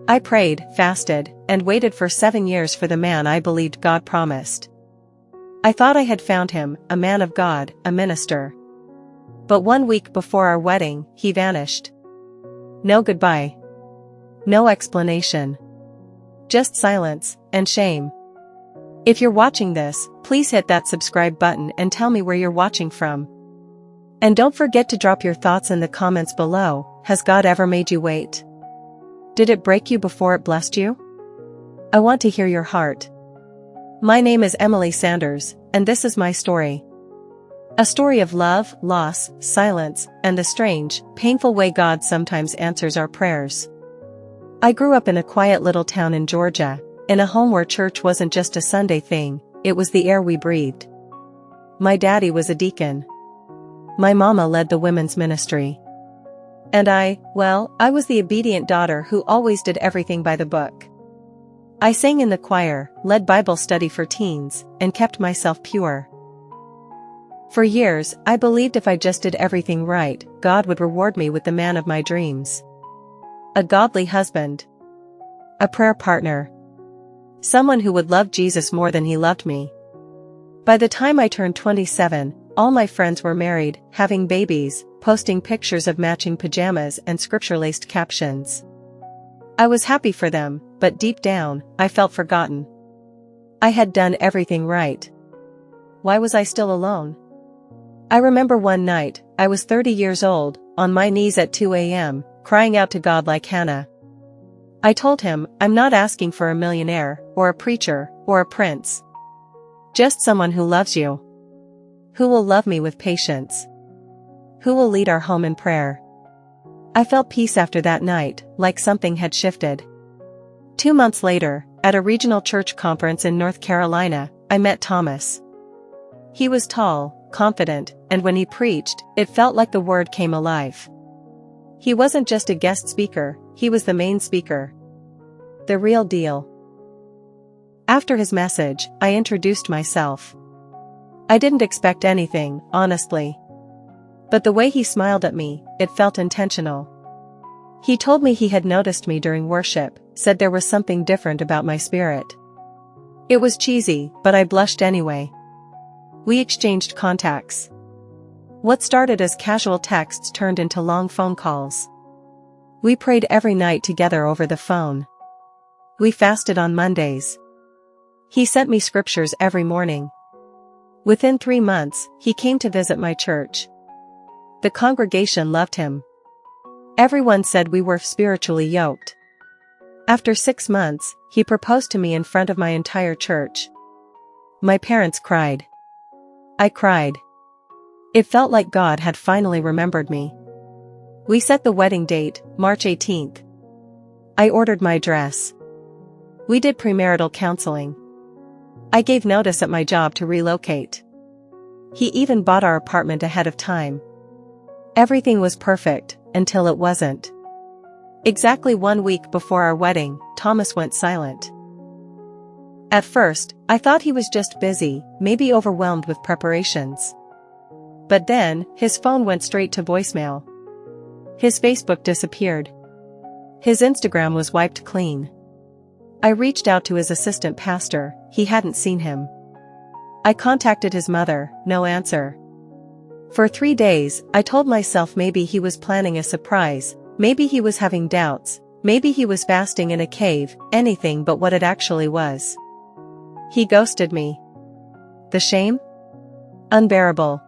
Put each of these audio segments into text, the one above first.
I prayed, fasted, and waited for 7 years for the man I believed God promised. I thought I had found him, a man of God, a minister. But 1 week before our wedding, he vanished. No goodbye. No explanation. Just silence, and shame. If you're watching this, please hit that subscribe button and tell me where you're watching from. And don't forget to drop your thoughts in the comments below. Has God ever made you wait? Did it break you before it blessed you? I want to hear your heart. My name is Emily Sanders, and this is my story. A story of love, loss, silence, and the strange, painful way God sometimes answers our prayers. I grew up in a quiet little town in Georgia, in a home where church wasn't just a Sunday thing, it was the air we breathed. My daddy was a deacon. My mama led the women's ministry. And I was the obedient daughter who always did everything by the book. I sang in the choir, led Bible study for teens, and kept myself pure. For years, I believed if I just did everything right, God would reward me with the man of my dreams. A godly husband. A prayer partner. Someone who would love Jesus more than he loved me. By the time I turned 27, all my friends were married, having babies, posting pictures of matching pajamas and scripture-laced captions. I was happy for them, but deep down, I felt forgotten. I had done everything right. Why was I still alone? I remember one night, I was 30 years old, on my knees at 2 a.m., crying out to God like Hannah. I told him, I'm not asking for a millionaire, or a preacher, or a prince. Just someone who loves you. Who will love me with patience. Who will lead our home in prayer. I felt peace after that night, like something had shifted. 2 months later, at a regional church conference in North Carolina, I met Thomas. He was tall, confident, and when he preached, it felt like the word came alive. He wasn't just a guest speaker, he was the main speaker. The real deal. After his message, I introduced myself. I didn't expect anything, honestly. But the way he smiled at me, it felt intentional. He told me he had noticed me during worship, said there was something different about my spirit. It was cheesy, but I blushed anyway. We exchanged contacts. What started as casual texts turned into long phone calls. We prayed every night together over the phone. We fasted on Mondays. He sent me scriptures every morning. Within 3 months, he came to visit my church. The congregation loved him. Everyone said we were spiritually yoked. After 6 months, he proposed to me in front of my entire church. My parents cried. I cried. It felt like God had finally remembered me. We set the wedding date, March 18th. I ordered my dress. We did premarital counseling. I gave notice at my job to relocate. He even bought our apartment ahead of time. Everything was perfect, until it wasn't. Exactly 1 week before our wedding, Thomas went silent. At first, I thought he was just busy, maybe overwhelmed with preparations. But then, his phone went straight to voicemail. His Facebook disappeared. His Instagram was wiped clean. I reached out to his assistant pastor, he hadn't seen him. I contacted his mother, no answer. For 3 days, I told myself maybe he was planning a surprise, maybe he was having doubts, maybe he was fasting in a cave, anything but what it actually was. He ghosted me. The shame? Unbearable.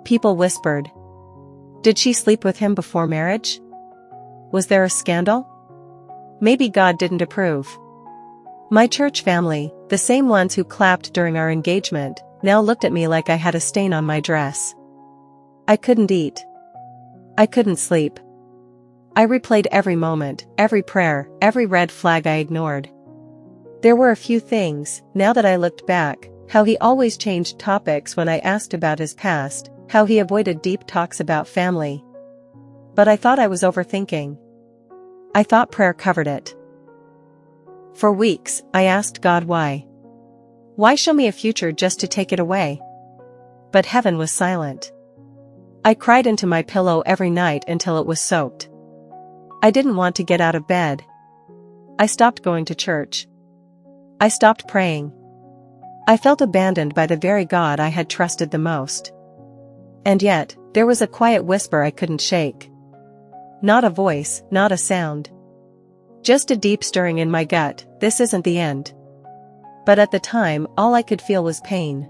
People whispered. Did she sleep with him before marriage? Was there a scandal? Maybe God didn't approve. My church family, the same ones who clapped during our engagement, now looked at me like I had a stain on my dress. I couldn't eat. I couldn't sleep. I replayed every moment, every prayer, every red flag I ignored. There were a few things, now that I looked back, how he always changed topics when I asked about his past, how he avoided deep talks about family. But I thought I was overthinking. I thought prayer covered it. For weeks, I asked God why. Why show me a future just to take it away? But heaven was silent. I cried into my pillow every night until it was soaked. I didn't want to get out of bed. I stopped going to church. I stopped praying. I felt abandoned by the very God I had trusted the most. And yet, there was a quiet whisper I couldn't shake. Not a voice, not a sound. Just a deep stirring in my gut, this isn't the end. But at the time, all I could feel was pain.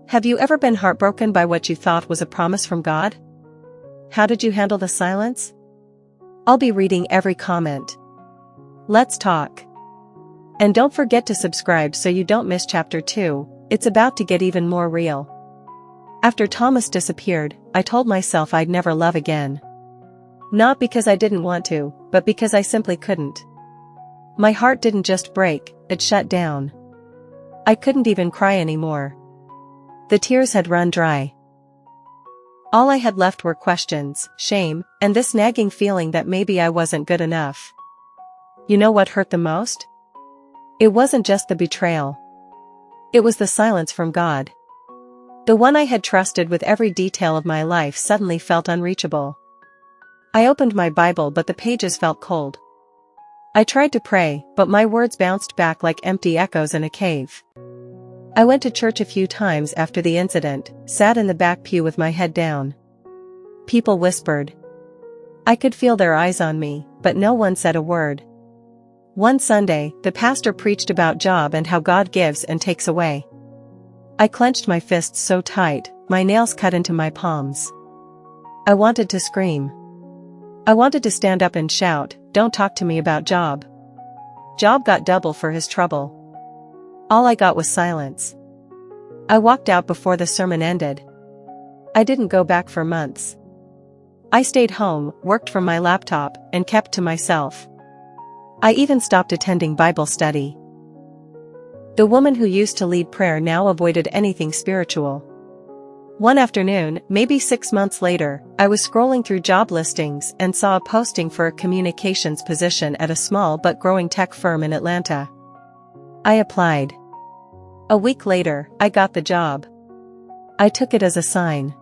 Have you ever been heartbroken by what you thought was a promise from God? How did you handle the silence? I'll be reading every comment. Let's talk. And don't forget to subscribe so you don't miss chapter 2, it's about to get even more real. After Thomas disappeared, I told myself I'd never love again. Not because I didn't want to, but because I simply couldn't. My heart didn't just break, it shut down. I couldn't even cry anymore. The tears had run dry. All I had left were questions, shame, and this nagging feeling that maybe I wasn't good enough. You know what hurt the most? It wasn't just the betrayal. It was the silence from God. The one I had trusted with every detail of my life suddenly felt unreachable. I opened my Bible but the pages felt cold. I tried to pray, but my words bounced back like empty echoes in a cave. I went to church a few times after the incident, sat in the back pew with my head down. People whispered. I could feel their eyes on me, but no one said a word. One Sunday, the pastor preached about Job and how God gives and takes away. I clenched my fists so tight, my nails cut into my palms. I wanted to scream. I wanted to stand up and shout, "Don't talk to me about Job." Job got double for his trouble. All I got was silence. I walked out before the sermon ended. I didn't go back for months. I stayed home, worked from my laptop, and kept to myself. I even stopped attending Bible study. The woman who used to lead prayer now avoided anything spiritual. One afternoon, maybe 6 months later, I was scrolling through job listings and saw a posting for a communications position at a small but growing tech firm in Atlanta. I applied. A week later, I got the job. I took it as a sign.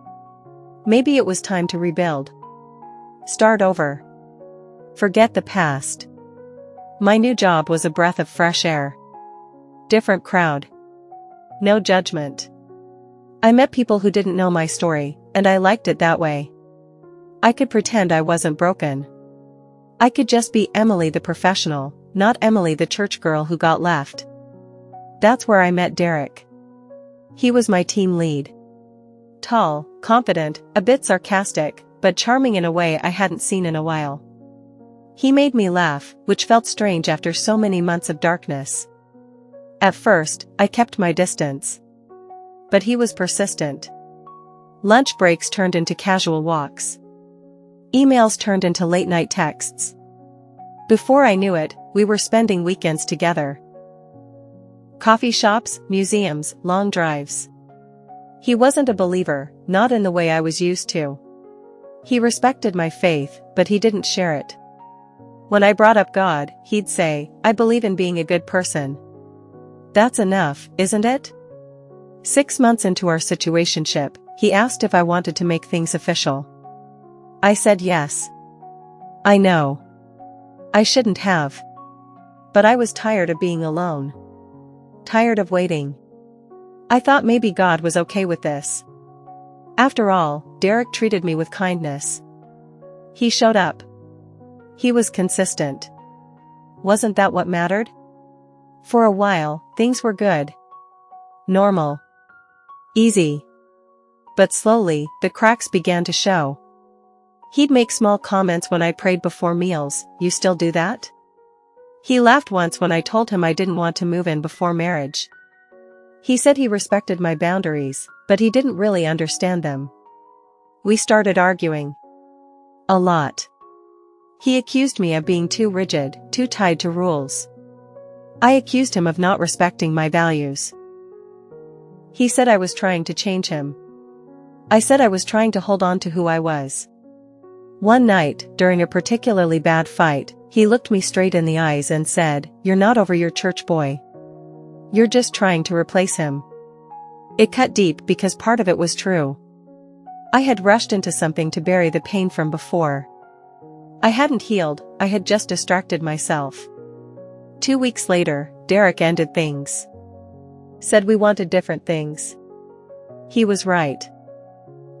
Maybe it was time to rebuild. Start over. Forget the past. My new job was a breath of fresh air. Different crowd. No judgment. I met people who didn't know my story, and I liked it that way. I could pretend I wasn't broken. I could just be Emily the professional, not Emily the church girl who got left. That's where I met Derek. He was my team lead. Tall, confident, a bit sarcastic, but charming in a way I hadn't seen in a while. He made me laugh, which felt strange after so many months of darkness. At first, I kept my distance. But he was persistent. Lunch breaks turned into casual walks. Emails turned into late-night texts. Before I knew it, we were spending weekends together. Coffee shops, museums, long drives. He wasn't a believer, not in the way I was used to. He respected my faith, but he didn't share it. When I brought up God, he'd say, "I believe in being a good person." That's enough, isn't it? 6 months into our situationship, he asked if I wanted to make things official. I said yes. I know. I shouldn't have. But I was tired of being alone. Tired of waiting. I thought maybe God was okay with this. After all, Derek treated me with kindness. He showed up. He was consistent. Wasn't that what mattered? For a while, things were good. Normal. Easy. But slowly, the cracks began to show. He'd make small comments when I prayed before meals, "You still do that?" He laughed once when I told him I didn't want to move in before marriage. He said he respected my boundaries, but he didn't really understand them. We started arguing. A lot. He accused me of being too rigid, too tied to rules. I accused him of not respecting my values. He said I was trying to change him. I said I was trying to hold on to who I was. One night, during a particularly bad fight, he looked me straight in the eyes and said, "You're not over your church boy. You're just trying to replace him." It cut deep because part of it was true. I had rushed into something to bury the pain from before. I hadn't healed, I had just distracted myself. 2 weeks later, Derek ended things. Said we wanted different things. He was right.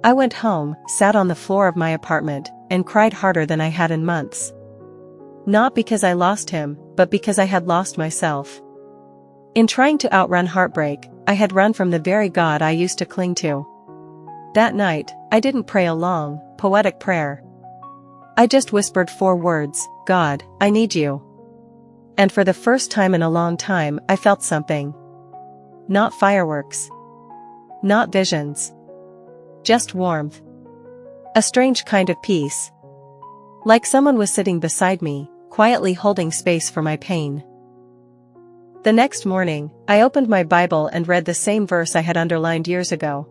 I went home, sat on the floor of my apartment, and cried harder than I had in months. Not because I lost him, but because I had lost myself. In trying to outrun heartbreak, I had run from the very God I used to cling to. That night, I didn't pray a long, poetic prayer. I just whispered 4 words, God, I need you. And for the first time in a long time, I felt something. Not fireworks. Not visions. Just warmth. A strange kind of peace. Like someone was sitting beside me, quietly holding space for my pain. The next morning, I opened my Bible and read the same verse I had underlined years ago.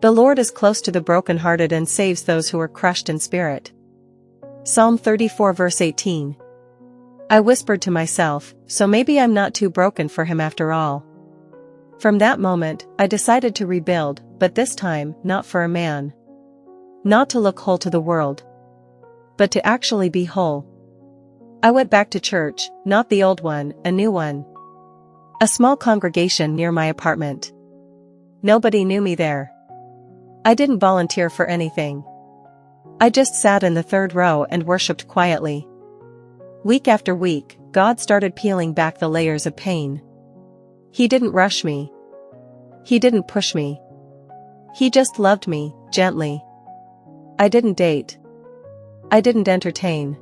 The Lord is close to the brokenhearted and saves those who are crushed in spirit. Psalm 34 verse 18. I whispered to myself, so maybe I'm not too broken for him after all. From that moment, I decided to rebuild, but this time, not for a man. Not to look whole to the world, but to actually be whole. I went back to church, not the old one, a new one. A small congregation near my apartment. Nobody knew me there. I didn't volunteer for anything. I just sat in the 3rd row and worshipped quietly. Week after week, God started peeling back the layers of pain. He didn't rush me. He didn't push me. He just loved me, gently. I didn't date. I didn't entertain.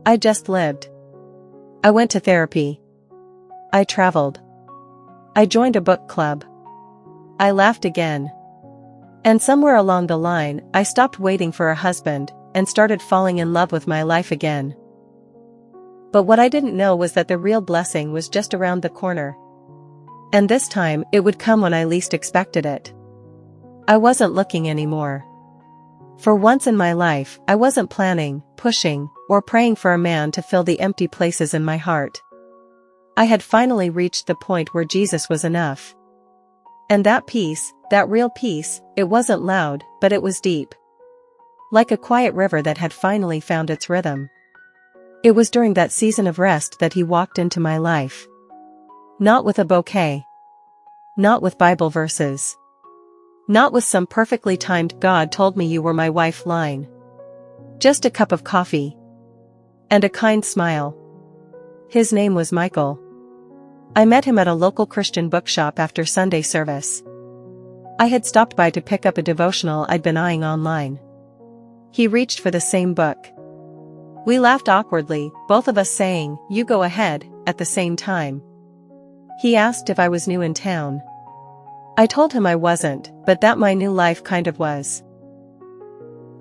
I just lived. I went to therapy. I traveled. I joined a book club. I laughed again. And somewhere along the line, I stopped waiting for a husband, and started falling in love with my life again. But what I didn't know was that the real blessing was just around the corner. And this time, it would come when I least expected it. I wasn't looking anymore. For once in my life, I wasn't planning, pushing, or praying for a man to fill the empty places in my heart. I had finally reached the point where Jesus was enough. And that peace, that real peace, it wasn't loud, but it was deep. Like a quiet river that had finally found its rhythm. It was during that season of rest that he walked into my life. Not with a bouquet. Not with Bible verses. Not with some perfectly timed "God told me you were my wife" line. Just a cup of coffee. And a kind smile. His name was Michael. I met him at a local Christian bookshop after Sunday service. I had stopped by to pick up a devotional I'd been eyeing online. He reached for the same book. We laughed awkwardly, both of us saying, "You go ahead," at the same time. He asked if I was new in town. I told him I wasn't, but that my new life kind of was.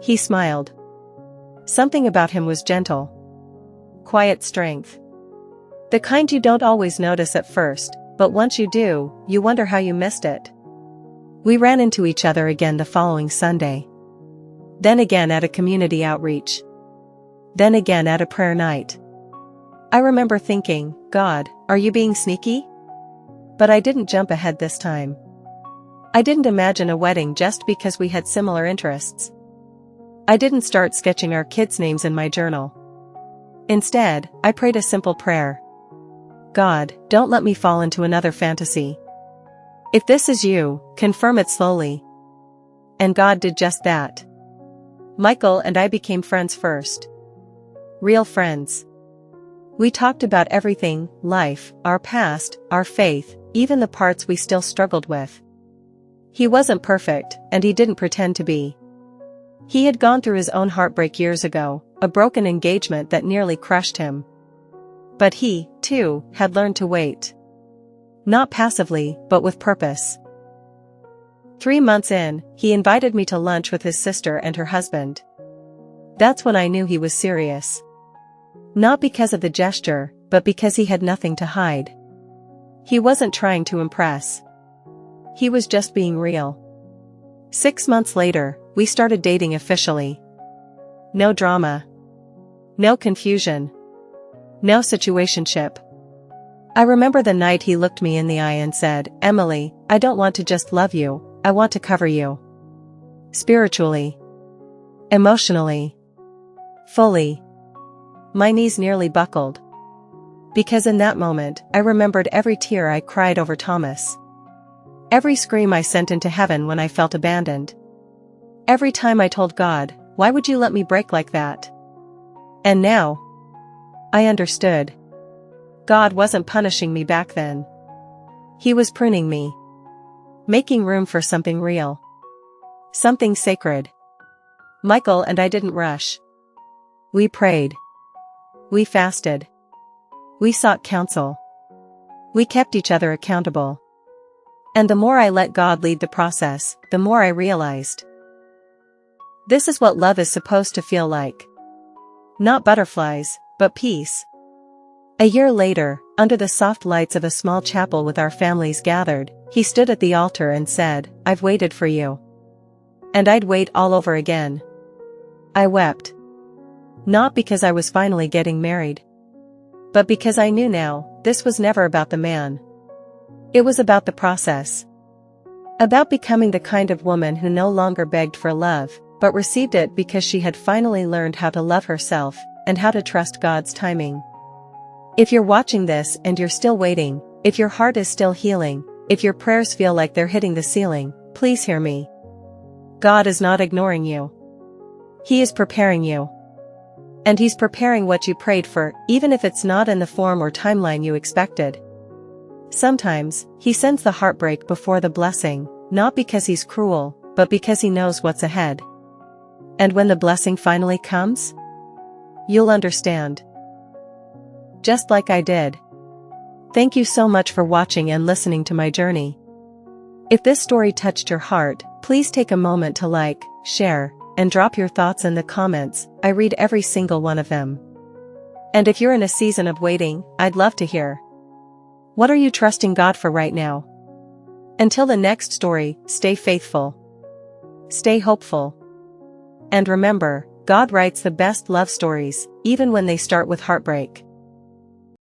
He smiled. Something about him was gentle. Quiet strength. The kind you don't always notice at first, but once you do, you wonder how you missed it. We ran into each other again the following Sunday. Then again at a community outreach. Then again at a prayer night. I remember thinking, God, are you being sneaky? But I didn't jump ahead this time. I didn't imagine a wedding just because we had similar interests. I didn't start sketching our kids' names in my journal. Instead, I prayed a simple prayer. God, don't let me fall into another fantasy. If this is you, confirm it slowly. And God did just that. Michael and I became friends first. Real friends. We talked about everything, life, our past, our faith, even the parts we still struggled with. He wasn't perfect, and he didn't pretend to be. He had gone through his own heartbreak years ago, a broken engagement that nearly crushed him. But he, too, had learned to wait. Not passively, but with purpose. 3 months in, he invited me to lunch with his sister and her husband. That's when I knew he was serious. Not because of the gesture, but because he had nothing to hide. He wasn't trying to impress. He was just being real. 6 months later, we started dating officially. No drama. No confusion. No situationship. I remember the night he looked me in the eye and said, "Emily, I don't want to just love you, I want to cover you. Spiritually. Emotionally. Fully." My knees nearly buckled. Because in that moment, I remembered every tear I cried over Thomas. Every scream I sent into heaven when I felt abandoned. Every time I told God, "Why would you let me break like that?" And now, I understood. God wasn't punishing me back then. He was pruning me. Making room for something real. Something sacred. Michael and I didn't rush. We prayed. We fasted. We sought counsel. We kept each other accountable. And the more I let God lead the process, the more I realized. This is what love is supposed to feel like. Not butterflies, but peace. A year later, under the soft lights of a small chapel with our families gathered, he stood at the altar and said, "I've waited for you." And I'd wait all over again. I wept. Not because I was finally getting married. But because I knew now, this was never about the man. It was about the process. About becoming the kind of woman who no longer begged for love, but received it because she had finally learned how to love herself, and how to trust God's timing. If you're watching this and you're still waiting, if your heart is still healing, if your prayers feel like they're hitting the ceiling, please hear me. God is not ignoring you. He is preparing you. And He's preparing what you prayed for, even if it's not in the form or timeline you expected. Sometimes, He sends the heartbreak before the blessing, not because He's cruel, but because He knows what's ahead. And when the blessing finally comes, you'll understand. Just like I did. Thank you so much for watching and listening to my journey. If this story touched your heart, please take a moment to like, share, and drop your thoughts in the comments. I read every single one of them. And if you're in a season of waiting, I'd love to hear. What are you trusting God for right now? Until the next story, stay faithful. Stay hopeful. And remember, God writes the best love stories, even when they start with heartbreak.